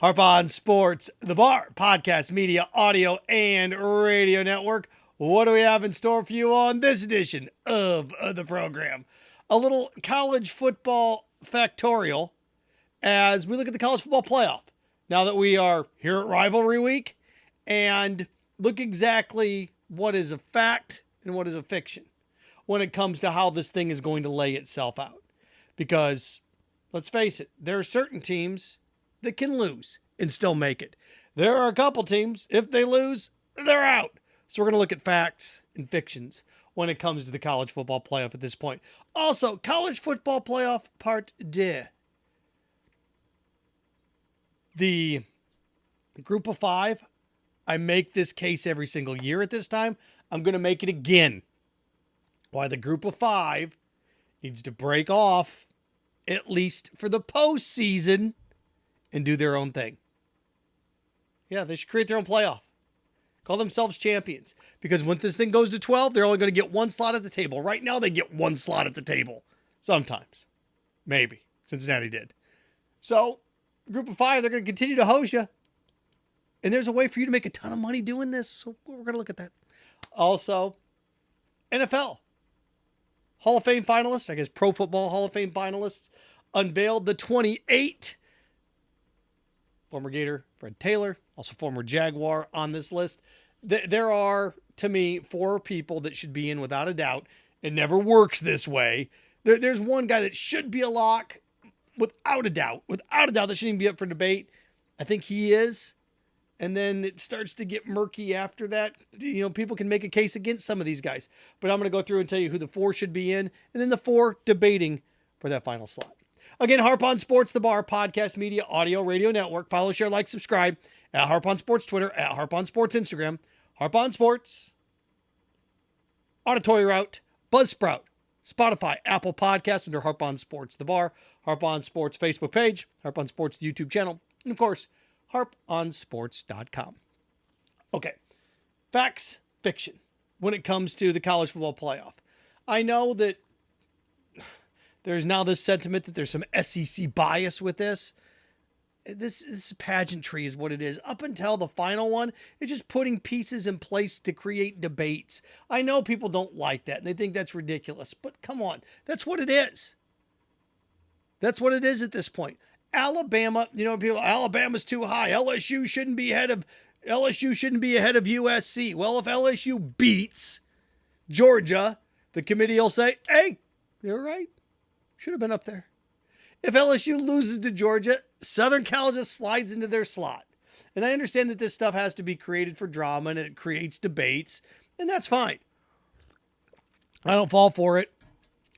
Harp on Sports, the Bar, podcast, media, audio, and radio network. What do we have in store for you on this edition of the program? A little college football factorial as we look at the college football playoff. Now that we are here at Rivalry Week, and look exactly what is a fact and what is a fiction when it comes to how this thing is going to lay itself out. Because, let's face it, there are certain teams that can lose and still make it. There are a couple teams, if they lose, they're out. So we're going to look at facts and fictions when it comes to the college football playoff at this point. Also, college football playoff part 2. The group of 5, I make this case every single year at this time. I'm going to make it again. Why the group of 5 needs to break off, at least for the postseason, and do their own thing. Yeah, they should create their own playoff. Call themselves champions. Because when this thing goes to 12, they're only going to get one slot at the table. Right now, they get one slot at the table. Sometimes. Maybe. Cincinnati did. So, group of 5, they're going to continue to hose you. And there's a way for you to make a ton of money doing this. So, we're going to look at that. Also, NFL. Hall of Fame finalists, I guess Pro Football Hall of Fame finalists, unveiled the 28. Former Gator Fred Taylor, also former Jaguar on this list. There are, to me, 4 people that should be in without a doubt. It never works this way. There's one guy that should be a lock without a doubt. Without a doubt, that shouldn't even be up for debate. I think he is. And then it starts to get murky after that. You know, people can make a case against some of these guys. But I'm going to go through and tell you who the 4 should be in. And then the 4 debating for that final slot. Again, Harp on Sports, the Bar, podcast, media, audio, radio network. Follow, share, like, subscribe at Harp on Sports Twitter, at Harp on Sports Instagram, Harp on Sports, Auditory Route, Buzzsprout, Spotify, Apple Podcasts under Harp on Sports, the Bar, Harp on Sports Facebook page, Harp on Sports YouTube channel, and of course, harponsports.com. Okay, facts, fiction when it comes to the college football playoff. I know that there's now this sentiment that there's some SEC bias with this. This pageantry is what it is. Up until the final one, it's just putting pieces in place to create debates. I know people don't like that, and they think that's ridiculous. But come on, that's what it is. That's what it is at this point. Alabama, Alabama's too high. LSU shouldn't be ahead of USC. Well, if LSU beats Georgia, the committee will say, hey, you're right. Should have been up there. If LSU loses to Georgia, Southern Cal just slides into their slot. And I understand that this stuff has to be created for drama and it creates debates, and that's fine. I don't fall for it.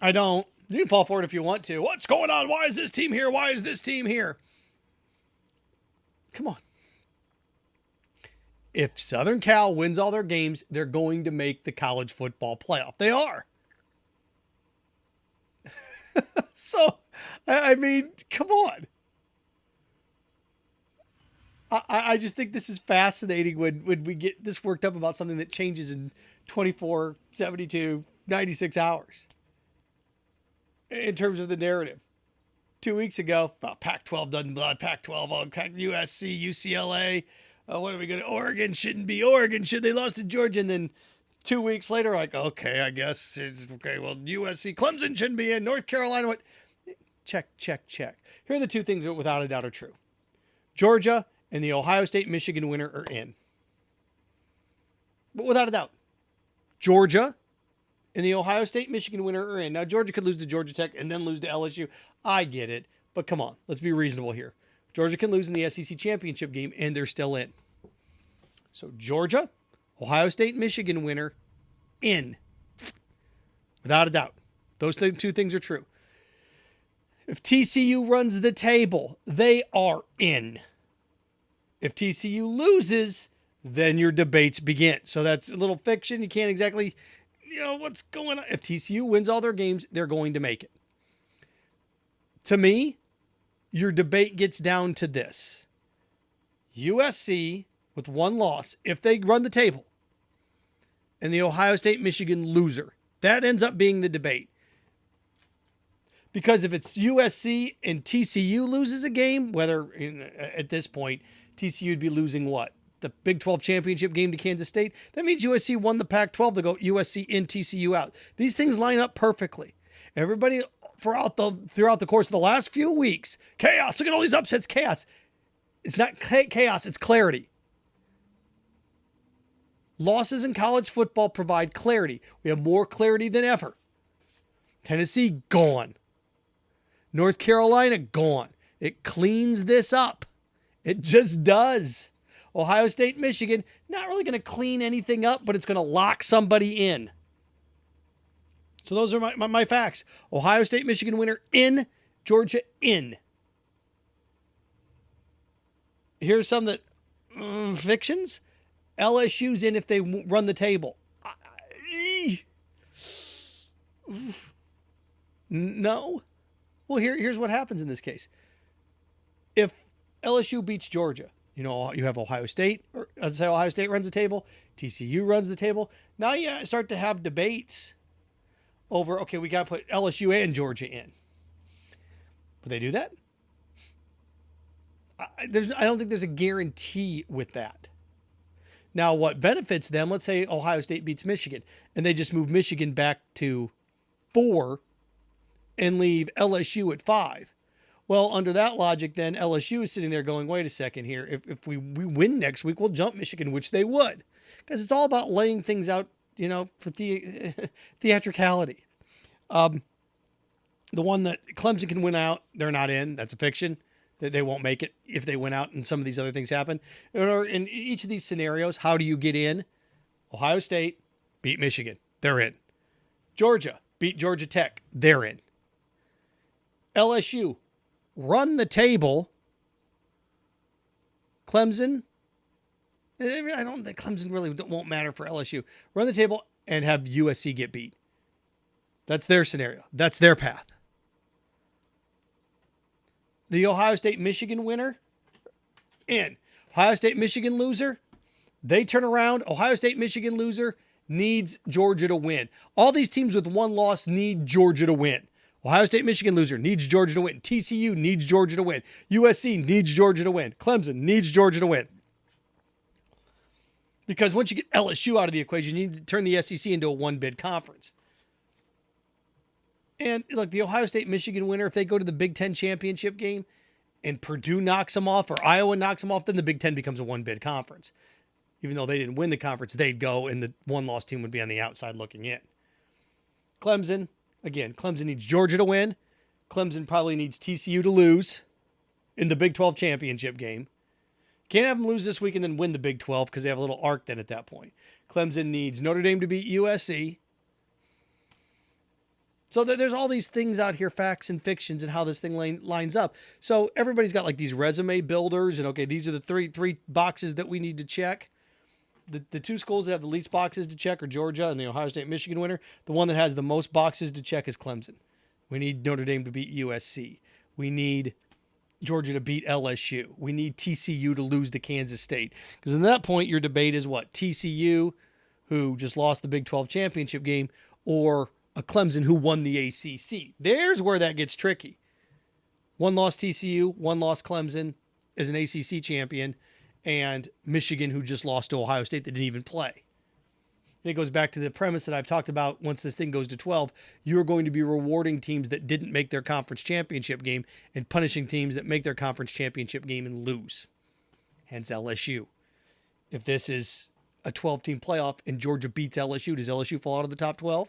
I don't. You can fall for it if you want to. What's going on? Why is this team here? Why is this team here? Come on. If Southern Cal wins all their games, they're going to make the college football playoff. They are. So, I mean, come on. I just think this is fascinating when we get this worked up about something that changes in 24, 72, 96 hours. In terms of the narrative. 2 weeks ago, Pac-12 doesn't blood, Pac-12, USC, UCLA. What are we going to, Oregon shouldn't be Oregon. Should they lost to Georgia? And then 2 weeks later, like, okay, I guess it's okay. Well, USC, Clemson shouldn't be in. North Carolina, what? Check. Here are the 2 things that without a doubt are true. Georgia and the Ohio State-Michigan winner are in. But without a doubt, Georgia and the Ohio State-Michigan winner are in. Now, Georgia could lose to Georgia Tech and then lose to LSU. I get it. But come on, let's be reasonable here. Georgia can lose in the SEC championship game and they're still in. So Georgia, Ohio State-Michigan winner, in. Without a doubt. Those 2 things are true. If TCU runs the table, they are in. If TCU loses, then your debates begin. So that's a little fiction. You can't exactly, what's going on. If TCU wins all their games, they're going to make it. To me, your debate gets down to this. USC, with 1 loss, if they run the table, and the Ohio State-Michigan loser, that ends up being the debate. Because if it's USC and TCU loses a game, at this point, TCU would be losing what? The Big 12 championship game to Kansas State? That means USC won the Pac-12 to go USC in, TCU out. These things line up perfectly. Everybody throughout the course of the last few weeks, chaos. Look at all these upsets, chaos. It's not chaos, it's clarity. Losses in college football provide clarity. We have more clarity than ever. Tennessee, gone. North Carolina, gone. It cleans this up. It just does. Ohio State, Michigan, not really going to clean anything up, but it's going to lock somebody in. So those are my facts. Ohio State, Michigan winner in. Georgia in. Here's some that fictions. LSU's in if they run the table. No. Well, here's what happens in this case. If LSU beats Georgia, you have Ohio State, or let's say Ohio State runs the table, TCU runs the table. Now you start to have debates over, okay, we got to put LSU and Georgia in. Would they do that? I don't think there's a guarantee with that. Now, what benefits them, let's say Ohio State beats Michigan, and they just move Michigan back to 4 and leave LSU at 5. Well, under that logic, then LSU is sitting there going, wait a second here. If we win next week, we'll jump Michigan, which they would. Because it's all about laying things out, for theatricality. The one that Clemson can win out, they're not in. That's a fiction. They won't make it if they win out and some of these other things happen. In each of these scenarios, how do you get in? Ohio State beat Michigan. They're in. Georgia beat Georgia Tech. They're in. LSU run the table. Clemson, I don't think Clemson really won't matter for LSU. Run the table and have USC get beat. That's their scenario. That's their path. The Ohio State-Michigan winner, in. Ohio State-Michigan loser, they turn around. Ohio State-Michigan loser needs Georgia to win. All these teams with one loss need Georgia to win. Ohio State-Michigan loser needs Georgia to win. TCU needs Georgia to win. USC needs Georgia to win. Clemson needs Georgia to win. Because once you get LSU out of the equation, you need to turn the SEC into a one-bid conference. And look, the Ohio State-Michigan winner, if they go to the Big Ten championship game and Purdue knocks them off or Iowa knocks them off, then the Big Ten becomes a one-bid conference. Even though they didn't win the conference, they'd go and the one-loss team would be on the outside looking in. Clemson, again, Clemson needs Georgia to win. Clemson probably needs TCU to lose in the Big 12 championship game. Can't have them lose this week and then win the Big 12 because they have a little arc then at that point. Clemson needs Notre Dame to beat USC. So there's all these things out here, facts and fictions, and how this thing lines up. So everybody's got like these resume builders, and okay, these are the three boxes that we need to check. The two schools that have the least boxes to check are Georgia and the Ohio State-Michigan winner. The one that has the most boxes to check is Clemson. We need Notre Dame to beat USC. We need Georgia to beat LSU. We need TCU to lose to Kansas State. Because at that point, your debate is what? TCU, who just lost the Big 12 championship game, or a Clemson who won the ACC. There's where that gets tricky. One loss TCU, one loss Clemson as an ACC champion, and Michigan who just lost to Ohio State that didn't even play. And it goes back to the premise that I've talked about. Once this thing goes to 12, you're going to be rewarding teams that didn't make their conference championship game and punishing teams that make their conference championship game and lose. Hence LSU. If this is a 12-team playoff and Georgia beats LSU, does LSU fall out of the top 12?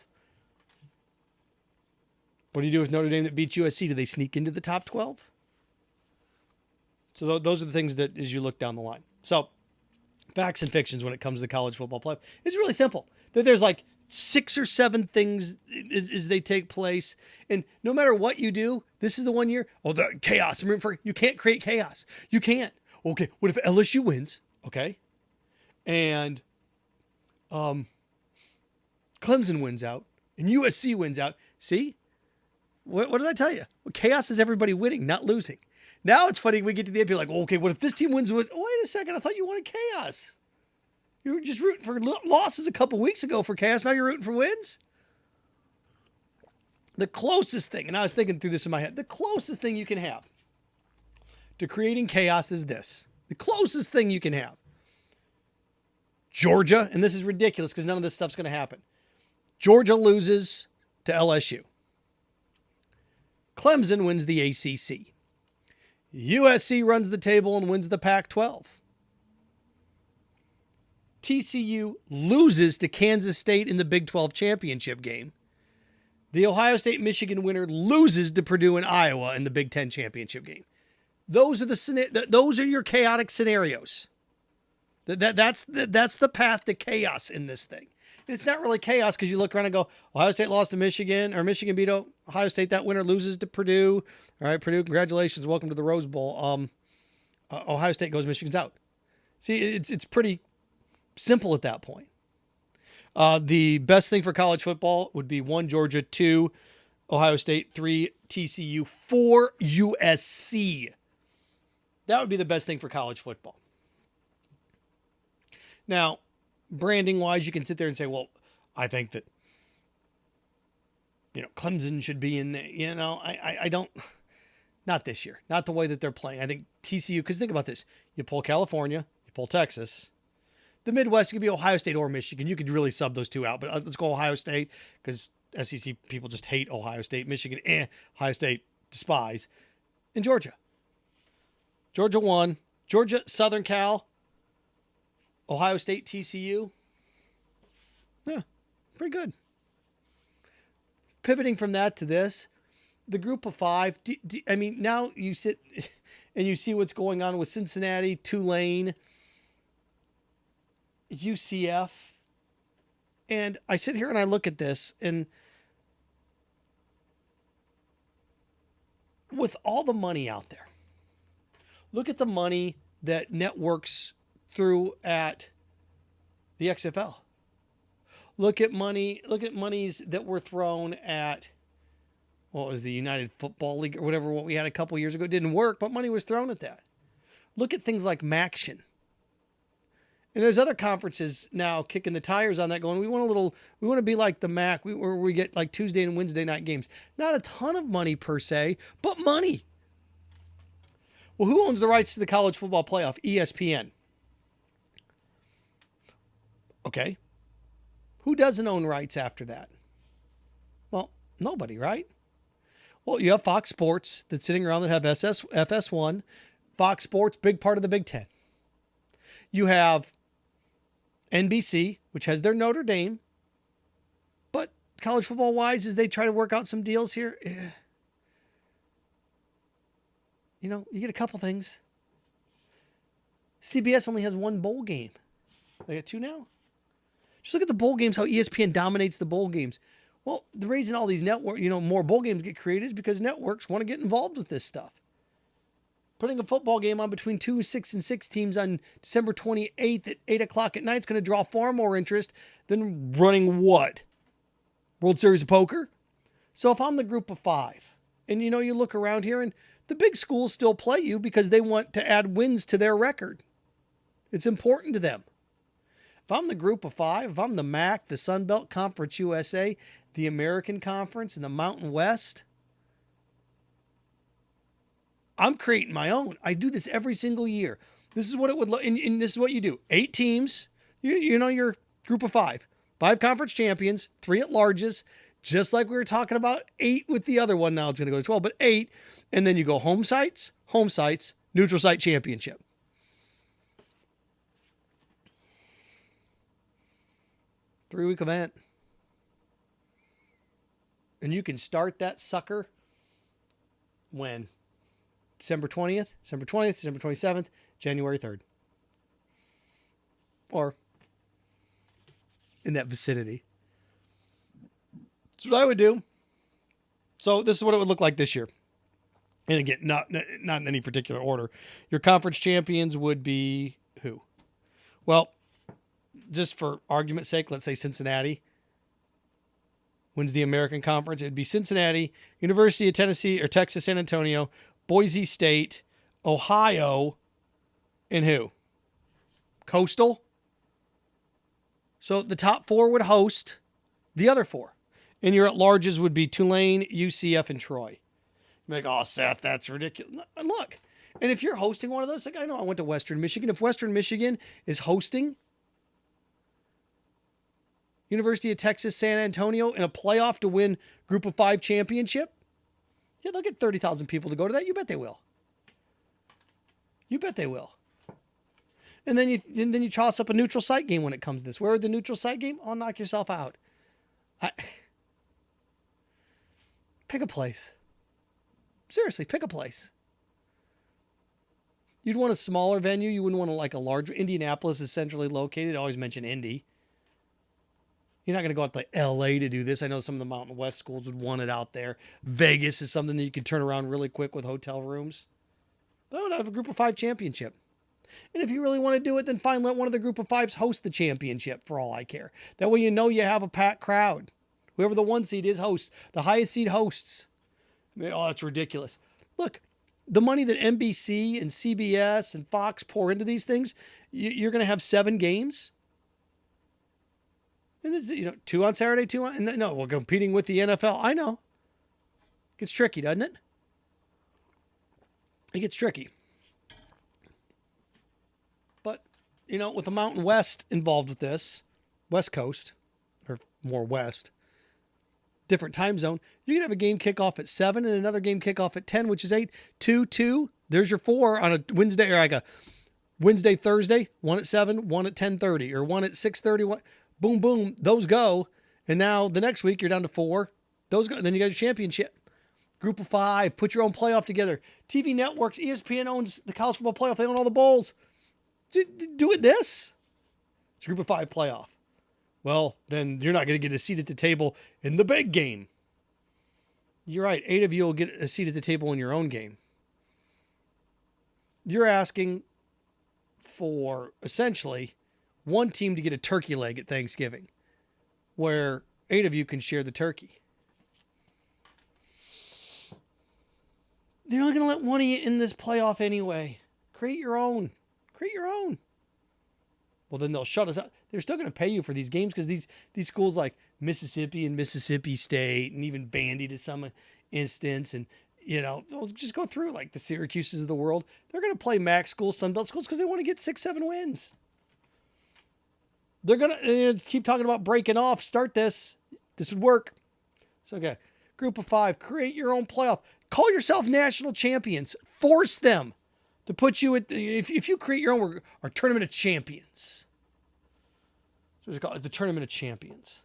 What do you do with Notre Dame that beats USC? Do they sneak into the top 12? So those are the things that as you look down the line. So facts and fictions when it comes to the college football playoff. It's really simple. There's like 6 or 7 things as they take place. And no matter what you do, this is the one year. Oh, the chaos. You can't create chaos. You can't. Okay, what if LSU wins? Okay. And Clemson wins out. And USC wins out. See? What did I tell you? Well, chaos is everybody winning, not losing. Now it's funny, we get to the end, be like, okay, what if this team wins with, wait a second, I thought you wanted chaos. You were just rooting for losses a couple weeks ago for chaos, now you're rooting for wins? The closest thing, and I was thinking through this in my head, the closest thing you can have to creating chaos is this. The closest thing you can have. Georgia, and this is ridiculous because none of this stuff's going to happen. Georgia loses to LSU. Clemson wins the ACC. USC runs the table and wins the Pac-12. TCU loses to Kansas State in the Big 12 championship game. The Ohio State-Michigan winner loses to Purdue and Iowa in the Big 10 championship game. Those are your chaotic scenarios. That's the path to chaos in this thing. And it's not really chaos because you look around and go, Ohio State lost to Michigan, or Michigan beat Ohio State. That winner loses to Purdue. All right, Purdue, congratulations. Welcome to the Rose Bowl. Ohio State goes, Michigan's out. See, it's pretty simple at that point. The best thing for college football would be 1, Georgia, 2, Ohio State, 3, TCU, 4, USC. That would be the best thing for college football. Now, branding-wise, you can sit there and say, well, I think that, Clemson should be in there. I don't, not this year. Not the way that they're playing. I think TCU, because think about this. You pull California, you pull Texas. The Midwest could be Ohio State or Michigan. You could really sub those two out, but let's go Ohio State because SEC people just hate Ohio State. Michigan, Ohio State despise. And Georgia. Georgia won. Georgia, Southern Cal, Ohio State, TCU. Yeah, pretty good. Pivoting from that to this, the group of 5, now you sit and you see what's going on with Cincinnati, Tulane, UCF. And I sit here and I look at this, and with all the money out there, look at the money that networks threw at the XFL. Look at monies that were thrown at, what was the United Football League or whatever, what we had a couple years ago. It didn't work, but money was thrown at that. Look at things like Maction. And there's other conferences now kicking the tires on that, going, we want to be like the MAC, where we get like Tuesday and Wednesday night games. Not a ton of money per se, but money. Well, who owns the rights to the college football playoff? ESPN. Okay. Who doesn't own rights after that? Well, nobody, right? Well, you have Fox Sports that's sitting around that have FS1. Fox Sports, big part of the Big Ten. You have NBC, which has their Notre Dame. But college football-wise, as they try to work out some deals here, you get a couple things. CBS only has 1 bowl game. They got 2 now. Just look at the bowl games, how ESPN dominates the bowl games. Well, the reason all these more bowl games get created is because networks want to get involved with this stuff. Putting a football game on between 2 6-6 teams on December 28th at 8 o'clock at night is going to draw far more interest than running what? World Series of Poker? So if I'm the group of 5, and you look around here and the big schools still play you because they want to add wins to their record. It's important to them. If I'm the group of 5, if I'm the MAC, the Sun Belt Conference USA, the American Conference, and the Mountain West, I'm creating my own. I do this every single year. This is what it would look, and this is what you do. 8 teams, your group of 5. 5 conference champions, 3 at larges, just like we were talking about 8 with the other one. Now it's going to go to 12, but 8. And then you go home sites, neutral site championship. Three-week event. And you can start that sucker when? December 20th, December 27th, January 3rd. Or in that vicinity. That's what I would do. So this is what it would look like this year. And again, not in any particular order. Your conference champions would be who? Well, just for argument's sake, let's say Cincinnati wins the American Conference. It would be Cincinnati, University of Tennessee or Texas San Antonio, Boise State, Ohio, and who? Coastal. So the top 4 would host the other 4. And your at-larges would be Tulane, UCF, and Troy. You're like, oh, Seth, that's ridiculous. Look, and if you're hosting one of those, like I know I went to Western Michigan. If Western Michigan is hosting University of Texas San Antonio in a playoff to win Group of 5 championship, yeah, they'll get 30,000 people to go to that. You bet they will. You bet they will. And then you toss up a neutral site game when it comes to this. Where the neutral site game? Oh, knock yourself out. Pick a place. Seriously, pick a place. You'd want a smaller venue. You wouldn't want a large. Indianapolis is centrally located. I always mention Indy. You're not going to go out to LA to do this. I know some of the Mountain West schools would want it out there. Vegas is something that you could turn around really quick with hotel rooms. But I would have a Group of 5 championship. And if you really want to do it, then fine, let one of the Group of 5s host the championship for all I care. That way you know you have a packed crowd. Whoever the 1 seed is hosts. The highest seed hosts. Oh, that's ridiculous. Look, the money that NBC and CBS and Fox pour into these things, you're going to have 7 games. And 2 on Saturday, 2 on... No, we're competing with the NFL. I know. It gets tricky, doesn't it? It gets tricky. But, with the Mountain West involved with this, West Coast, or more West, different time zone, you can have a game kickoff at 7 and another game kickoff at 10, which is 8, 2, 2. There's your 4 on a Wednesday, or like a Wednesday, Thursday, 1 at 7, 1 at 10:30, or 1 at 6:30. Boom, boom, those go. And now the next week you're down to 4. Those go. Then you got your championship. Group of 5. Put your own playoff together. TV networks. ESPN owns the college football playoff. They own all the bowls. Do it this. It's a Group of 5 playoff. Well, then you're not going to get a seat at the table in the big game. You're right. 8 of you will get a seat at the table in your own game. You're asking for essentially 1 team to get a turkey leg at Thanksgiving, where 8 of you can share the turkey. They're not going to let one of you in this playoff anyway. Create your own. Create your own. Well, then they'll shut us out. They're still going to pay you for these games because these schools like Mississippi and Mississippi State and even Vandy to some instance, and they'll just go through like the Syracuses of the world. They're going to play MAC schools, Sunbelt schools, because they want to get 6-7 wins. They're going to keep talking about breaking off. Start this. This would work. So, okay. Group of 5. Create your own playoff. Call yourself national champions. Force them to put you at if you create your own, we're our tournament of champions. So it's called the tournament of champions.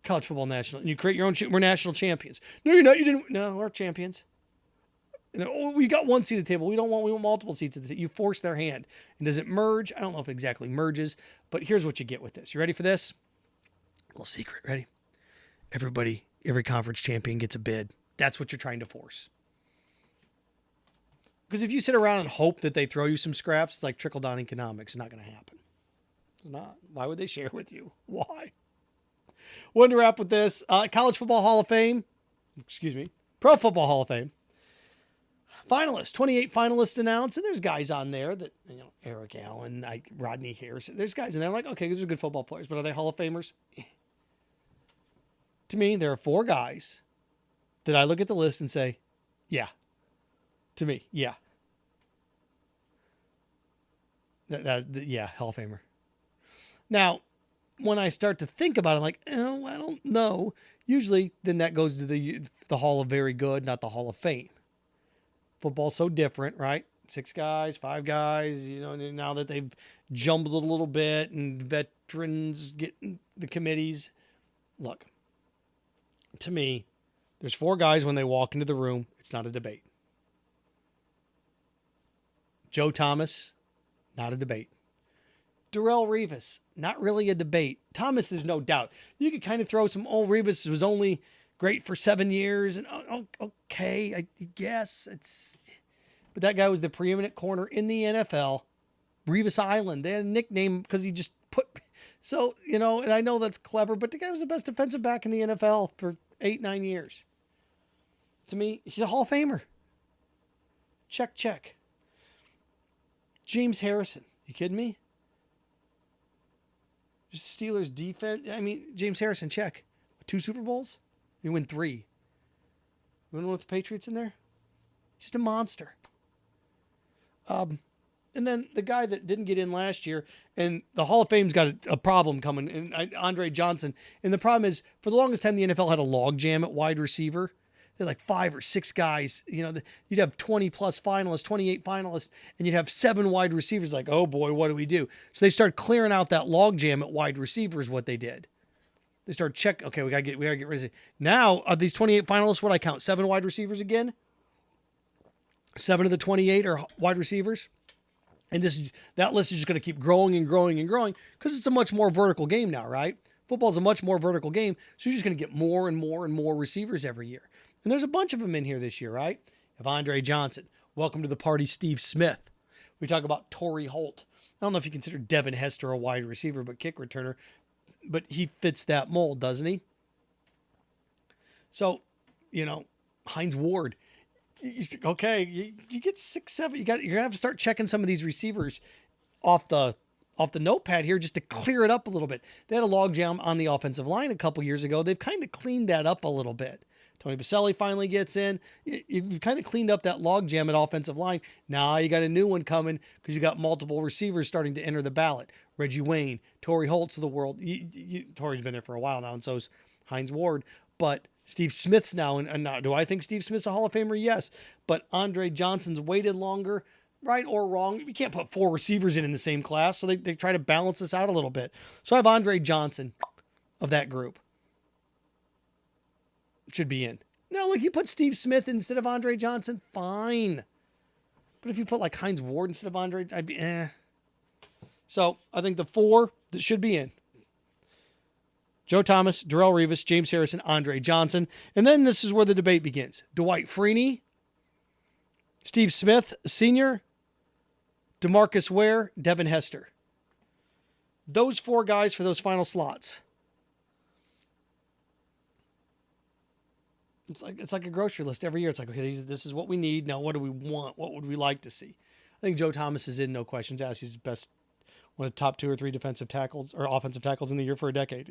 College football national. And you create your own. We're national champions. No, you're not. You didn't. No, we're champions. We got 1 seat at the table. We want multiple seats at the table. You force their hand. And does it merge? I don't know if it exactly merges, but here's what you get with this. You ready for this? A little secret. Ready? Every conference champion gets a bid. That's what you're trying to force. Because if you sit around and hope that they throw you some scraps, it's like trickle-down economics. It's not going to happen. It's not. Why would they share with you? Why? Wanted to wrap with this. College Football Hall of Fame. Pro Football Hall of Fame. Finalists. 28 finalists announced. And there's guys on there that, Eric Allen, Rodney Harrison. There's guys in there. I'm like, okay, these are good football players. But are they Hall of Famers? To me, there are 4 guys that I look at the list and say, yeah. To me, yeah. Yeah, Hall of Famer. Now, when I start to think about it, I'm like, oh, I don't know. Usually, then that goes to the Hall of Very Good, not the Hall of Fame. Football's so different, right? 6 guys, 5 guys, now that they've jumbled it a little bit and veterans get the committees. Look, to me, there's 4 guys when they walk into the room. It's not a debate. Joe Thomas, not a debate. Darrelle Revis, not really a debate. Thomas is no doubt. You could kind of throw some old Revis was only great for 7 years. And okay, I guess it's, but that guy was the preeminent corner in the NFL. Revis Island. They had a nickname because he just put, so, and I know that's clever, but the guy was the best defensive back in the NFL for 8-9 years. To me, he's a Hall of Famer. Check. James Harrison. You kidding me? Just Steelers defense. I mean, James Harrison, check. 2 Super Bowls. You win 3. You want to know what the Patriots in there? Just a monster. And then the guy that didn't get in last year, and the Hall of Fame's got a problem coming, and Andre Johnson. And the problem is, for the longest time, the NFL had a logjam at wide receiver. They're like 5 or 6 guys. You know, you'd have 20 plus finalists, 28 finalists, and you'd have 7 wide receivers. Like, oh boy, what do we do? So they started clearing out that logjam at wide receivers. What they did, they started checking. Okay, we gotta get rid of it. Now, of these 28 finalists, what I count 7 wide receivers again. 7 of the 28 are wide receivers. And that list is just going to keep growing and growing and growing because it's a much more vertical game now, right? Football's a much more vertical game, so you're just going to get more and more and more receivers every year. And there's a bunch of them in here this year, right? You have Andre Johnson. Welcome to the party, Steve Smith. We talk about Torrey Holt. I don't know if you consider Devin Hester a wide receiver, but kick returner. But he fits that mold, doesn't he? So, Hines Ward. Okay, you get 6, 7. You're gonna have to start checking some of these receivers off the notepad here just to clear it up a little bit. They had a logjam on the offensive line a couple years ago. They've kind of cleaned that up a little bit. Tony Baselli finally gets in. You've kind of cleaned up that logjam at offensive line. Now you got a new one coming because you got multiple receivers starting to enter the ballot. Reggie Wayne, Torrey Holtz of the world. Torrey's been there for a while now, and so's Hines Ward. But Steve Smith's now, and now, do I think Steve Smith's a Hall of Famer? Yes. But Andre Johnson's waited longer, right or wrong. You can't put 4 receivers in the same class, so they try to balance this out a little bit. So I have Andre Johnson of that group. Should be in. No, look, you put Steve Smith instead of Andre Johnson, fine. But if you put like Hines Ward instead of Andre, I'd be So I think the 4 that should be in: Joe Thomas, Darrelle Revis, James Harrison, Andre Johnson. And then this is where the debate begins. Dwight Freeney, Steve Smith Sr., DeMarcus Ware, Devin Hester. Those 4 guys for those final slots. It's like a grocery list every year. It's like, okay, this is what we need. Now, what do we want? What would we like to see? I think Joe Thomas is in, no questions asked. He's the best, one of the top 2 or 3 defensive tackles or offensive tackles in the league for a decade.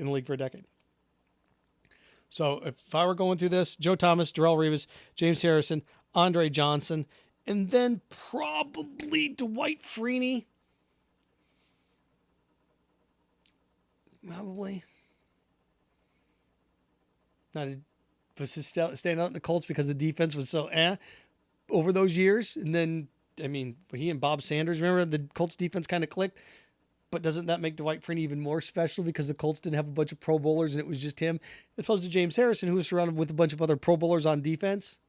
So if I were going through this, Joe Thomas, Darrelle Revis, James Harrison, Andre Johnson, and then probably Dwight Freeney. Probably. Was his stand out in the Colts because the defense was so over those years. And then, he and Bob Sanders, remember the Colts defense kind of clicked. But doesn't that make Dwight Freeney even more special because the Colts didn't have a bunch of Pro Bowlers and it was just him, as opposed to James Harrison, who was surrounded with a bunch of other Pro Bowlers on defense?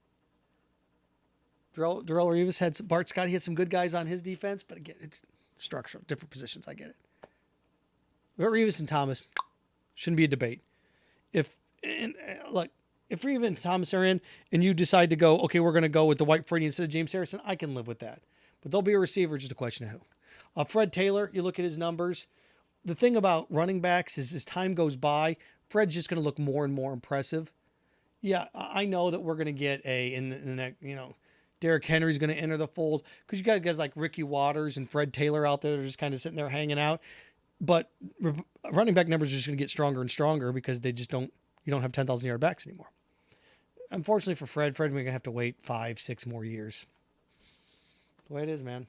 Darrelle Revis had Bart Scott. He had some good guys on his defense, but again, it's structural, different positions. I get it. But Revis and Thomas shouldn't be a debate. If Revis and Thomas are in and you decide to go, okay, we're going to go with Dwight Freeney instead of James Harrison, I can live with that. But they'll be a receiver, just a question of who. Fred Taylor, you look at his numbers. The thing about running backs is as time goes by, Fred's just going to look more and more impressive. Yeah, I know that we're going to get Derrick Henry's going to enter the fold because you got guys like Ricky Waters and Fred Taylor out there that are just kind of sitting there hanging out. But running back numbers are just going to get stronger and stronger because you don't have 10,000 yard backs anymore. Unfortunately for Fred, we're going to have to wait 5, 6 more years. The way it is, man.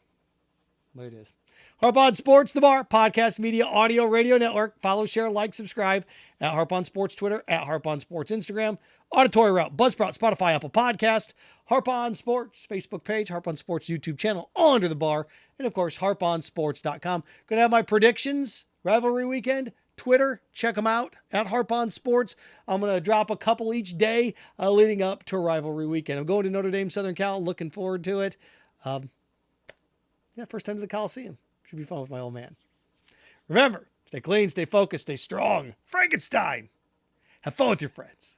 The way it is. Harp On Sports, the Bar, podcast, media, audio, radio network. Follow, share, like, subscribe at Harp On Sports Twitter, at Harp On Sports Instagram, Auditory Route, Buzzsprout, Spotify, Apple Podcast, Harp On Sports Facebook page, Harp On Sports YouTube channel, all under the bar, and of course, harponsports.com. Going to have my predictions, Rivalry weekend, Twitter, check them out at Harp On Sports. I'm going to drop a couple each day leading up to Rivalry weekend. I'm going to Notre Dame, Southern Cal, looking forward to it. First time to the Coliseum. Should be fun with my old man. Remember, stay clean, stay focused, stay strong. Frankenstein. Have fun with your friends.